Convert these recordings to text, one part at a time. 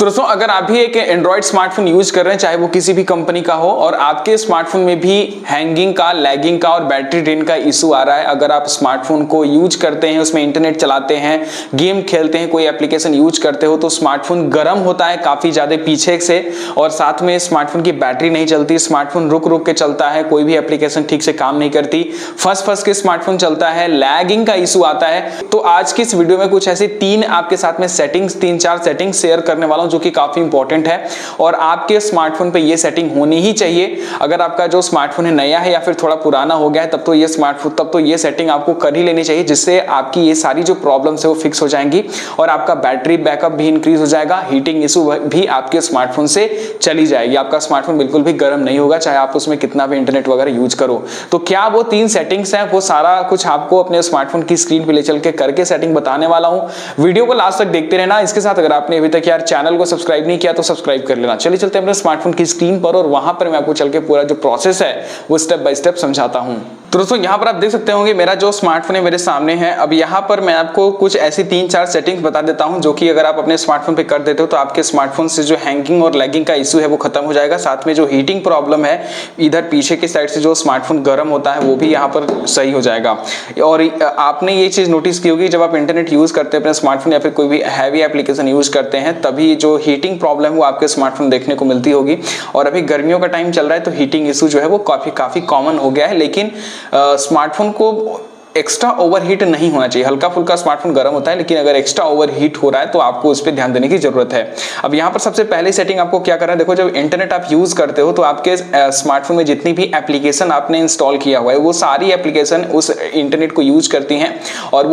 तो दोस्तों अगर आप भी एक एंड्रॉइड स्मार्टफोन यूज कर रहे हैं, चाहे वो किसी भी कंपनी का हो, और आपके स्मार्टफोन में भी हैंगिंग का, लैगिंग का और बैटरी ड्रेन का इशू आ रहा है, अगर आप स्मार्टफोन को यूज करते हैं, उसमें इंटरनेट चलाते हैं, गेम खेलते हैं, कोई एप्लीकेशन यूज करते हो, तो स्मार्टफोन गर्म होता है काफी ज्यादा पीछे से, और साथ में स्मार्टफोन की बैटरी नहीं चलती, स्मार्टफोन रुक रुक के चलता है, कोई भी एप्लीकेशन ठीक से काम नहीं करती, फंस के स्मार्टफोन चलता है, लैगिंग का इशू आता है। तो आज की इस वीडियो में कुछ ऐसे तीन आपके साथ में सेटिंग्स, 3-4 सेटिंग्स शेयर करने वाला हूं जो कि काफी इंपॉर्टेंट है, और आपके स्मार्टफोन पे ये सेटिंग होनी ही चाहिए। अगर आपका जो स्मार्टफोन है नया है या फिर थोड़ा पुराना हो गया है, तब तो ये सेटिंग आपको कर ही लेनी चाहिए, जिससे आपकी ये सारी जो प्रॉब्लम्स है वो फिक्स हो जाएंगी और आपका बैटरी बैकअप भी इंक्रीज हो जाएगा, हीटिंग इशू भी आपके स्मार्टफोन से चली जाएगी, आपका स्मार्टफोन बिल्कुल भी गर्म नहीं होगा, चाहे आप उसमें कितना भी इंटरनेट वगैरह यूज करो। तो क्या वो 3 सेटिंग्स हैं, वो सारा कुछ आपको अपने स्मार्टफोन की स्क्रीन पे ले चल के करके सेटिंग बताने वाला हूं। वीडियो को लास्ट तक देखते रहना। इसके साथ अगर आपने अभी तक यार चैनल को सब्सक्राइब नहीं किया तो सब्सक्राइब कर लेना। चलिए चलते हैं अपने स्मार्टफोन की स्क्रीन पर, और वहां पर मैं आपको चल के पूरा जो प्रोसेस है वो स्टेप बाय स्टेप समझाता हूं। तो दोस्तों यहाँ पर आप देख सकते होंगे मेरा जो स्मार्टफोन है मेरे सामने है। अब यहाँ पर मैं आपको कुछ ऐसी 3-4 सेटिंग्स बता देता हूँ जो कि अगर आप अपने स्मार्टफोन पे कर देते हो तो आपके स्मार्टफोन से जो हैंगिंग और लैगिंग का इशू है वो खत्म हो जाएगा। साथ में जो हीटिंग प्रॉब्लम है इधर पीछे की साइड से जो स्मार्टफोन गर्म होता है वो भी यहाँ पर सही हो जाएगा। और आपने ये चीज नोटिस की होगी, जब आप इंटरनेट यूज करते हैं अपने स्मार्टफोन या फिर कोई भी हैवी एप्लीकेशन यूज करते हैं, तभी जो हीटिंग प्रॉब्लम है वो आपके स्मार्टफोन देखने को मिलती होगी। और अभी गर्मियों का टाइम चल रहा है तो हीटिंग इशू जो है वो काफी कॉमन हो गया है। लेकिन स्मार्टफोन को एक्स्ट्रा ओवरहीट नहीं होना चाहिए। हल्का फुल्का स्मार्टफोन गर्म होता है, लेकिन अगर एक्स्ट्रा ओवरहीट हो रहा है तो आपको उस पर ध्यान देने की जरूरत है। अब यहाँ पर सबसे पहली सेटिंग आपको क्या करना है, देखो जब इंटरनेट आप यूज करते हो तो आपके स्मार्टफोन में जितनी भी एप्लीकेशन आपने इंस्टॉल किया हुआ है वो सारी एप्लीकेशन उस इंटरनेट को यूज करती हैं, और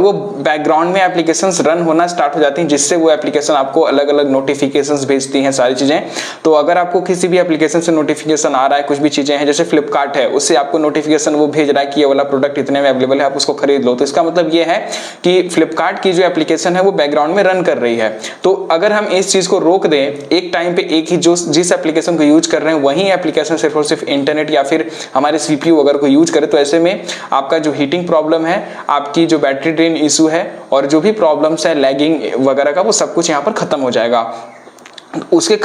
वो बैकग्राउंड में एप्लीकेशन रन होना स्टार्ट हो जाती हैं, जिससे वो एप्लीकेशन आपको अलग अलग नोटिफिकेशन भेजती हैं, सारी चीजें। तो अगर आपको किसी भी एप्लीकेशन से नोटिफिकेशन आ रहा है, कुछ भी चीजें हैं, जैसे फ्लिपकार्ट है, उससे आपको नोटिफिकेशन वो भेज रहा है कि ये वाला प्रोडक्ट इतने में अवेलेबल है, आप उसको खरीद लो, तो इसका मतलब ये है कि फ्लिपकार्ट की जो एप्लीकेशन है वो बैकग्राउंड में रन कर रही है। तो अगर हम इस चीज को रोक दें, एक टाइम पे एक ही जिस एप्लीकेशन को यूज कर रहे हैं वही एप्लीकेशन सिर्फ और सिर्फ इंटरनेट या फिर हमारे सीपीयू अगर को यूज करे, तो ऐसे में आपका जो हीटिंग प्रॉब्लम है, आपकी जो बैटरी ड्रेन इशू है, और जो भी प्रॉब्लम्स है लैगिंग वगैरह का, वो सब कुछ यहाँ पर खत्म हो जाएगा। उसको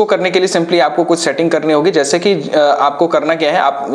करने के लिए सिंपली आपको कुछ सेटिंग करनी होगी। जैसे कि आपको करना क्या है, आप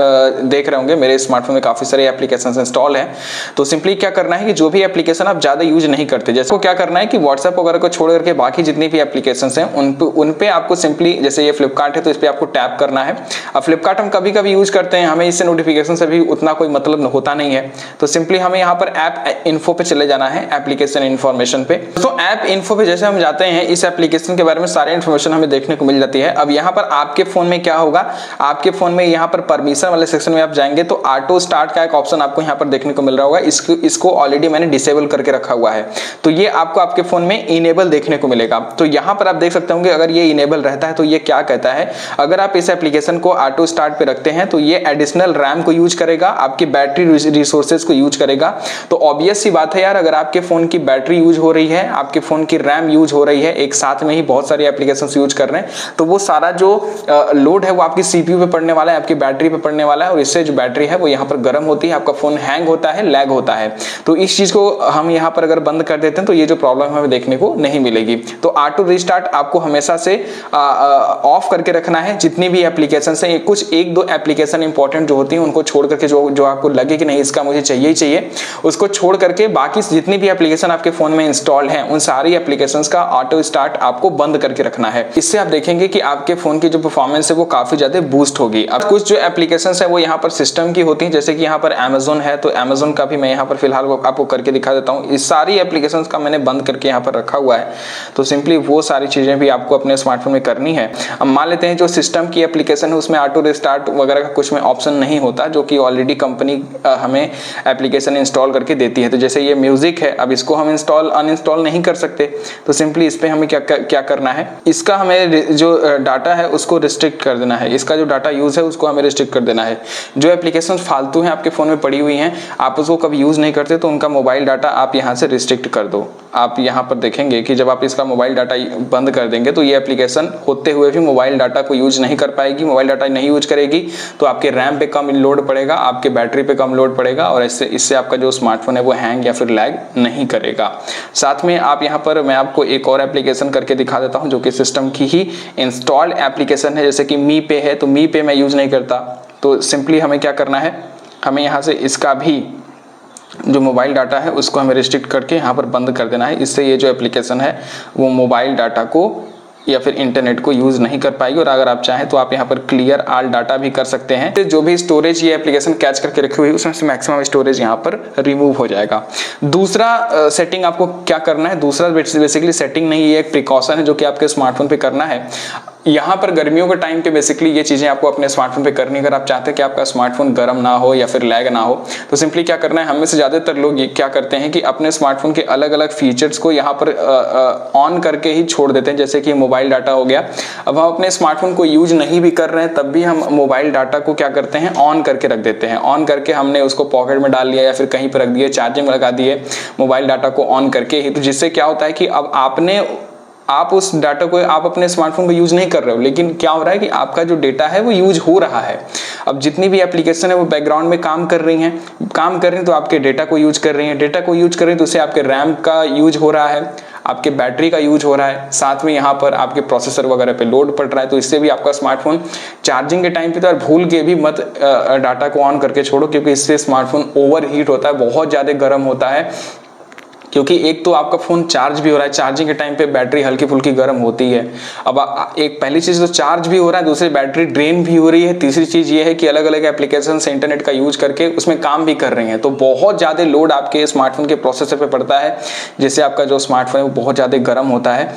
देख रहे होंगे मेरे स्मार्टफोन में काफी सारे एप्लीकेशंस इंस्टॉल हैं। तो सिंपली क्या करना है कि जो भी एप्लीकेशन आप ज्यादा यूज नहीं करते, जैसे को क्या करना है कि व्हाट्सएप वगैरह को छोड़ करके बाकी जितनी भी एप्लीकेशंस हैं उन पे आपको सिंपली, जैसे ये फ्लिपकार्ट है तो इस पर आपको टैप करना है। अब फ्लिपकार्ट हम कभी कभी यूज करते हैं, हमें इससे नोटिफिकेशन से भी उतना कोई मतलब होता नहीं है, तो सिंपली हमें यहाँ पर ऐप इन्फो पे चले जाना है, एप्लीकेशन इन्फॉर्मेशन पे। तो ऐप इन्फो पे जैसे हम जाते हैं, इस एप्लीकेशन के बारे में सारे इन्फॉर्मेशन हमें देखने को मिल जाती है। अब यहाँ पर आपके फोन में क्या होगा, आपके फोन में यहाँ पर परमिशन वाले सेक्शन में आप जाएंगे तो ऑटो स्टार्ट का एक ऑप्शन आपको यहाँ पर देखने को मिल रहा होगा। इसको ऑलरेडी मैंने डिसेबल करके रखा हुआ है, तो ये आपको आपके फोन में इनेबल देखने को मिलेगा। तो यहाँ पर आप देख सकते होंगे अगर ये इनेबल रहता है तो ये क्या कहता है, अगर आप इस एप्लीकेशन को ऑटो स्टार्ट पे रखते हैं तो ये एडिशनल रैम को यूज करेगा, आपकी बैटरी रिसोर्सेज को यूज करेगा। तो ऑब्वियस सी बात है यार, अगर आपके फोन की बैटरी यूज हो रही है, आपके फोन की रैम यूज हो रही है, एक साथ में ही बहुत सारी एप्लीकेशन यूज कर रहे हैं, तो वो सारा जो लोड है वो आपकी सीपीयू पे पड़ने वाला है, आपकी बैटरी पे पड़ने वाला है, और इससे जो बैटरी है वो यहाँ पर गर्म होती है, आपका फोन हैंग होता है, लैग होता है। तो इस चीज को हम यहाँ पर अगर बंद कर देते हैं तो ये जो प्रॉब्लम हमें देखने को नहीं मिलेगी। तो ऑटो रिस्टार्ट आपको हमेशा से ऑफ करके रखना है। जितनी भी एप्लीकेशन है, कुछ 1-2 एप्लीकेशन इंपॉर्टेंट जो होती है उनको छोड़ करके, जो आपको लगे कि नहीं इसका मुझे चाहिए ही चाहिए, उसको छोड़ करके बाकी जितनी भी एप्लीकेशन आपके फोन में इंस्टॉल्ड है उन सारी एप्लीकेशन का ऑटो स्टार्ट आपको बंद करके रखना है। इससे आप देखेंगे कि आपके फोन की जो परफॉर्मेंस है वो काफी ज्यादा बूस्ट होगी। अब कुछ जो एप्लीकेशंस है वो यहाँ पर सिस्टम की होती हैं, जैसे कि यहाँ पर Amazon है, तो Amazon का भी मैं यहाँ पर फिलहाल आपको करके दिखा देता हूँ। इस सारी एप्लीकेशंस का मैंने बंद करके यहाँ पर रखा हुआ है, तो सिंपली वो सारी चीजें भी आपको अपने स्मार्टफोन में करनी है। अब मान लेते हैं जो सिस्टम की एप्लीकेशन है उसमें ऑटो रिस्टार्ट वगैरह का कुछ में ऑप्शन नहीं होता, जो कि ऑलरेडी कंपनी हमें एप्लीकेशन इंस्टॉल करके देती है। तो जैसे ये म्यूजिक है, अब इसको हम अनइंस्टॉल नहीं कर सकते, तो सिंपली इस पर हमें क्या करना है, है, इसका हमें जो डाटा है उसको रिस्ट्रिक्ट कर देना है, इसका जो डाटा यूज है उसको हमें रिस्ट्रिक्ट कर देना है। जो एप्लीकेशन फालतू हैं आपके फोन में पड़ी हुई हैं, आप उसको कभी यूज नहीं करते तो उनका मोबाइल डाटा आप यहाँ से रिस्ट्रिक्ट कर दो। आप यहाँ पर देखेंगे कि जब आप इसका मोबाइल डाटा बंद कर देंगे तो ये एप्लीकेशन होते हुए भी मोबाइल डाटा को यूज नहीं कर पाएगी। मोबाइल डाटा नहीं यूज करेगी तो आपके रैम पे कम लोड पड़ेगा, आपके बैटरी पे कम लोड पड़ेगा और इससे आपका जो स्मार्टफोन है वो हैंग या फिर लैग नहीं करेगा। साथ में आप यहाँ पर मैं आपको एक और एप्लीकेशन करके दिखा देता हूँ जो कि सिस्टम की ही इंस्टॉल्ड एप्लीकेशन है। जैसे कि मी पे है, तो मी पे मैं यूज नहीं करता, तो सिंपली हमें क्या करना है, हमें यहाँ से इसका भी जो मोबाइल डाटा है उसको हमें रिस्ट्रिक्ट करके यहाँ पर बंद कर देना है। इससे ये जो एप्लीकेशन है वो मोबाइल डाटा को या फिर इंटरनेट को यूज नहीं कर पाएगी। और अगर आप चाहें तो आप यहाँ पर क्लियर ऑल डाटा भी कर सकते हैं, तो जो भी स्टोरेज ये एप्लीकेशन कैच करके रखी हुई है उसमें से मैक्सिमम स्टोरेज यहाँ पर रिमूव हो जाएगा। दूसरा सेटिंग आपको क्या करना है, दूसरा बेसिकली सेटिंग नहीं, ये एक प्रिकॉशन है जो कि आपके स्मार्टफोन पे करना है। यहाँ पर गर्मियों के टाइम पे बेसिकली ये चीज़ें आपको अपने स्मार्टफोन पे करनी है। अगर आप चाहते हैं कि आपका स्मार्टफोन गर्म ना हो या फिर लैग ना हो तो सिंपली क्या करना है, हम में से ज़्यादातर लोग ये क्या करते हैं कि अपने स्मार्टफोन के अलग अलग फीचर्स को यहाँ पर ऑन करके ही छोड़ देते हैं। जैसे कि मोबाइल डाटा हो गया, अब हम अपने स्मार्टफोन को यूज नहीं भी कर रहे हैं तब भी हम मोबाइल डाटा को क्या करते हैं, ऑन करके रख देते हैं। ऑन करके हमने उसको पॉकेट में डाल लिया या फिर कहीं पर रख दिया, चार्जिंग में लगा दिए मोबाइल डाटा को ऑन करके ही। तो जिससे क्या होता है कि अब आप उस डाटा को आप अपने स्मार्टफोन को यूज नहीं कर रहे हो, लेकिन क्या हो रहा है कि आपका जो डेटा है वो यूज हो रहा है। अब जितनी भी एप्लीकेशन है वो बैकग्राउंड में काम कर रही हैं तो आपके डेटा को यूज कर रही हैं, डेटा को यूज कर रही हैं तो उससे आपके रैम का यूज हो रहा है, आपके बैटरी का यूज हो रहा है, साथ में यहाँ पर आपके प्रोसेसर वगैरह पे लोड पड़ रहा है। तो इससे भी आपका स्मार्टफोन चार्जिंग के टाइम पे तो यार भूल के भी मत डाटा को ऑन करके छोड़ो, क्योंकि इससे स्मार्टफोन ओवर हीट होता है, बहुत ज़्यादा गर्म होता है। क्योंकि एक तो आपका फ़ोन चार्ज भी हो रहा है, चार्जिंग के टाइम पे बैटरी हल्की फुल्की गर्म होती है। अब एक पहली चीज़ तो चार्ज भी हो रहा है, दूसरी बैटरी ड्रेन भी हो रही है, तीसरी चीज़ ये है कि अलग अलग एप्लीकेशन से इंटरनेट का यूज करके उसमें काम भी कर रही हैं। तो बहुत ज़्यादा लोड आपके स्मार्टफोन के प्रोसेसर पे पड़ता है, जिससे आपका जो स्मार्टफोन है वो बहुत ज़्यादा गर्म होता है।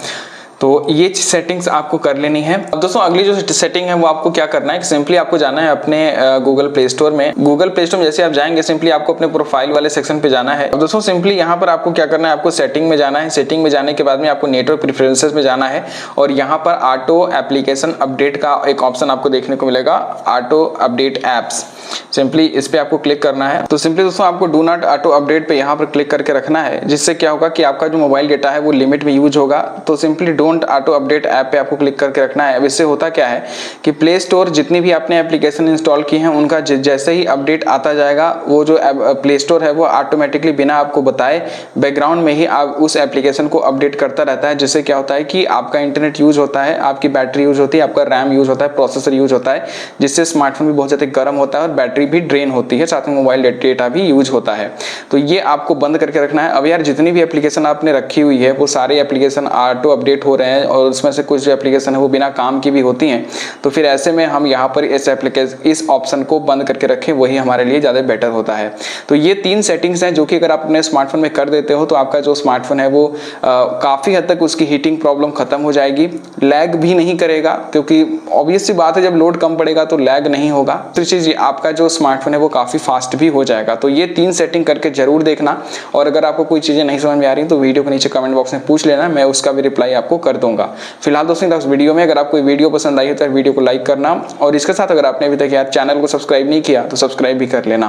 तो ये सेटिंग्स आपको कर लेनी है। अब दोस्तों अगली जो सेटिंग है वो आपको क्या करना है, सिंपली आपको जाना है अपने गूगल प्ले स्टोर में। गूगल प्ले स्टोर में जैसे आप जाएंगे सिंपली आपको अपने प्रोफाइल वाले सेक्शन पे जाना है। अब दोस्तों सिंपली यहाँ पर आपको क्या करना है, आपको सेटिंग में जाना है। सेटिंग में जाने के बाद में आपको नेटवर्क प्रेफरेंसेस में जाना है और यहाँ पर ऑटो एप्लीकेशन अपडेट का एक ऑप्शन आपको देखने को मिलेगा, ऑटो अपडेट एप्स। सिंपली इस पे आपको क्लिक करना है। तो सिंपली दोस्तों आपको डू नॉट ऑटो अपडेट पे यहाँ पर क्लिक करके रखना है, जिससे क्या होगा कि आपका जो मोबाइल डेटा है वो लिमिट में यूज होगा। तो simply don't auto update app पे आपको क्लिक करके रखना है। अब इससे होता क्या है कि प्ले स्टोर जितनी भी आपने एप्लीकेशन इंस्टॉल की हैं उनका जैसे ही अपडेट आता जाएगा, वो जो प्ले स्टोर है वो ऑटोमेटिकली बिना आपको बताए बैकग्राउंड में ही आप उस एप्लीकेशन को अपडेट करता रहता है। जिससे क्या होता है कि आपका इंटरनेट यूज होता है, आपकी बैटरी यूज होती है, आपका रैम यूज होता है, प्रोसेसर यूज होता है, जिससे स्मार्टफोन भी बहुत ज़्यादा गर्म होता है और बैटरी भी ड्रेन होती है, साथ में मोबाइल डेटा भी यूज होता है। तो ये आपको बंद करके रखना है। अब यार जितनी भी एप्लीकेशन आपने रखी हुई है वो सारे एप्लीकेशन ऑटो अपडेट हो रहे हैं और उसमें से कुछ जो एप्लीकेशन है वो बिना काम की भी होती हैं। तो फिर ऐसे में हम यहाँ पर इस ऑप्शन को बंद करके रखें, वही हमारे लिए ज़्यादा बेटर होता है। तो ये 3 सेटिंग्स हैं जो कि अगर आप अपने स्मार्टफोन में कर देते हो तो आपका जो स्मार्टफोन है वो काफ़ी हद तक उसकी हीटिंग प्रॉब्लम खत्म हो जाएगी, लैग भी नहीं करेगा, क्योंकि ऑब्वियस सी बात है जब लोड कम पड़ेगा तो लैग नहीं होगा। दूसरी चीज़ आपका जो स्मार्टफोन है वो काफ़ी फास्ट भी हो जाएगा। तो ये 3 सेटिंग करके जरूर देखना, और अगर आपको कोई चीज़ें नहीं समझ में आ रही तो वीडियो के नीचे कमेंट बॉक्स में पूछ लेना, मैं उसका भी रिप्लाई आपको कर दूंगा। फिलहाल दोस्तों इस वीडियो में अगर आपको वीडियो पसंद आई है तो वीडियो को लाइक करना, और इसके साथ अगर आपने अभी तक यार चैनल को सब्सक्राइब नहीं किया तो सब्सक्राइब भी कर लेना।